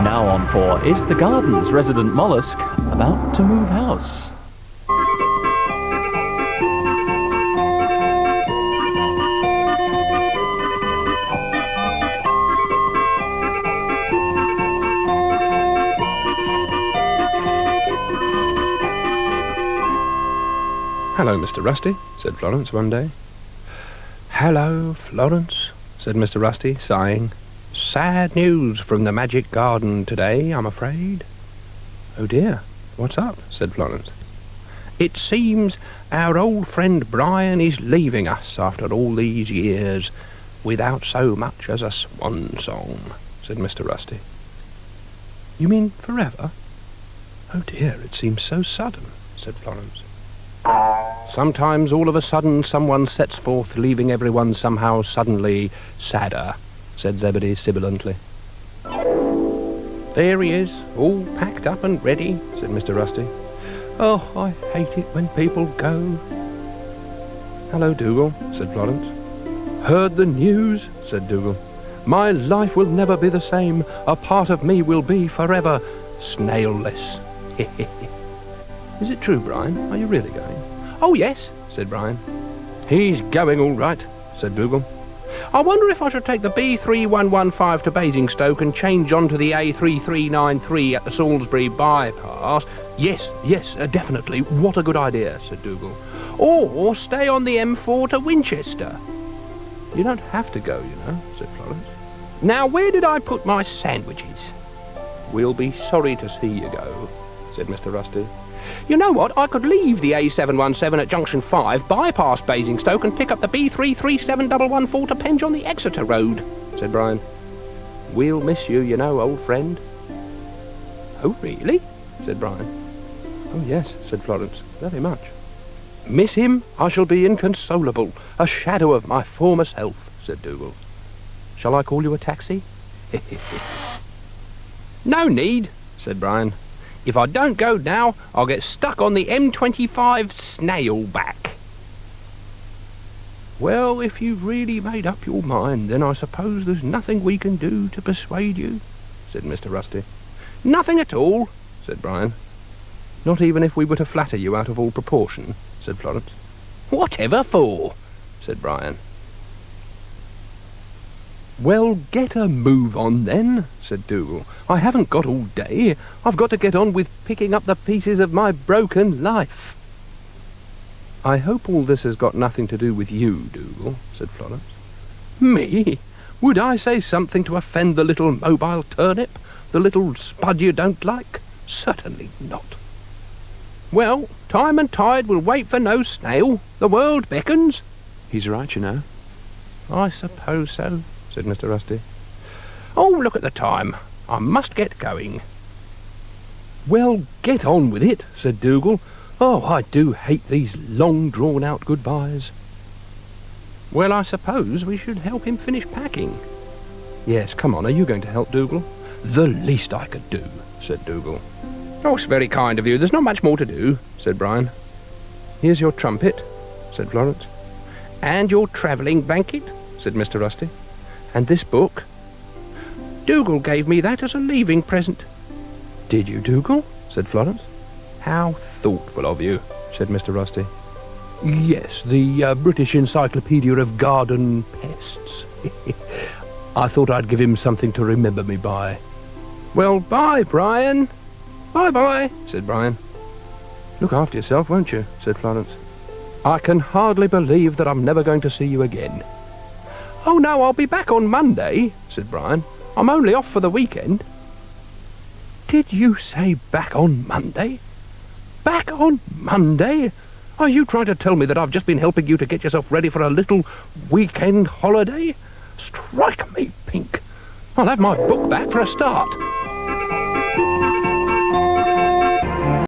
Now on for Is the Garden's resident mollusk about to move house? "Hello, Mr. Rusty," said Florence one day. "Hello, Florence," said Mr. Rusty, sighing. "Sad news from the Magic Garden today, I'm afraid." "Oh dear, what's up?" said Florence. "It seems our old friend Brian is leaving us after all these years, without so much as a swan song," said Mr. Rusty. "You mean forever?" "Oh dear, it seems so sudden," said Florence. "Sometimes all of a sudden someone sets forth, leaving everyone somehow suddenly sadder," said Zebedee sibilantly. "There he is, all packed up and ready," said Mr. Rusty. "Oh, I hate it when people go." "Hello, Dougal," said Florence. "Heard the news?" said Dougal. "My life will never be the same. A part of me will be forever snail-less." "Is it true, Brian? Are you really going?" "Oh, yes," said Brian. "He's going all right," said Dougal. "I wonder if I should take the B3115 to Basingstoke and change on to the A3393 at the Salisbury bypass." Yes, definitely. What a good idea," said Dougal. "Or stay on the M4 to Winchester." "You don't have to go, you know," said Florence. "Now, where did I put my sandwiches?" "We'll be sorry to see you go," said Mr. Rusty. "You know what? I could leave the A717 at Junction 5, bypass Basingstoke, and pick up the B337114 to Penge on the Exeter Road," said Brian. "We'll miss you, you know, old friend." "Oh, really?" said Brian. "Oh, yes," said Florence, "very much." "Miss him? I shall be inconsolable, a shadow of my former self," said Dougal. "Shall I call you a taxi?" "No need," said Brian. "If I don't go now, I'll get stuck on the M25 snail-back." "Well, if you've really made up your mind, then I suppose there's nothing we can do to persuade you," said Mr. Rusty. "Nothing at all," said Brian. "Not even if we were to flatter you out of all proportion," said Florence. "Whatever for?" said Brian. "Well, get a move on then," said Dougal. "I haven't got all day. I've got to get on with picking up the pieces of my broken life." "I hope all this has got nothing to do with you, Dougal," said Florence. "Me? Would I say something to offend the little mobile turnip? The little spud you don't like? Certainly not." "Well, time and tide will wait for no snail. The world beckons." "He's right, you know." "I suppose so," said Mr. Rusty. "Oh, look at the time. I must get going." "Well, get on with it," said Dougal. "Oh, I do hate these long drawn-out goodbyes." "Well, I suppose we should help him finish packing." "Yes, come on, are you going to help, Dougal?" "The least I could do," said Dougal. "Oh, it's very kind of you. There's not much more to do," said Brian. "Here's your trumpet," said Florence. "And your travelling blanket," said Mr. Rusty. "And this book." "Dougal gave me that as a leaving present." "Did you, Dougal?" said Florence. "How thoughtful of you," said Mr. Rusty. "Yes, the British Encyclopedia of Garden Pests. I thought I'd give him something to remember me by." "Well, bye, Brian." "Bye-bye," said Brian. "Look after yourself, won't you?" said Florence. "I can hardly believe that I'm never going to see you again." "Oh, no, I'll be back on Monday," said Brian. "I'm only off for the weekend." "Did you say back on Monday? Back on Monday? Are you trying to tell me that I've just been helping you to get yourself ready for a little weekend holiday? Strike me pink. I'll have my book back for a start."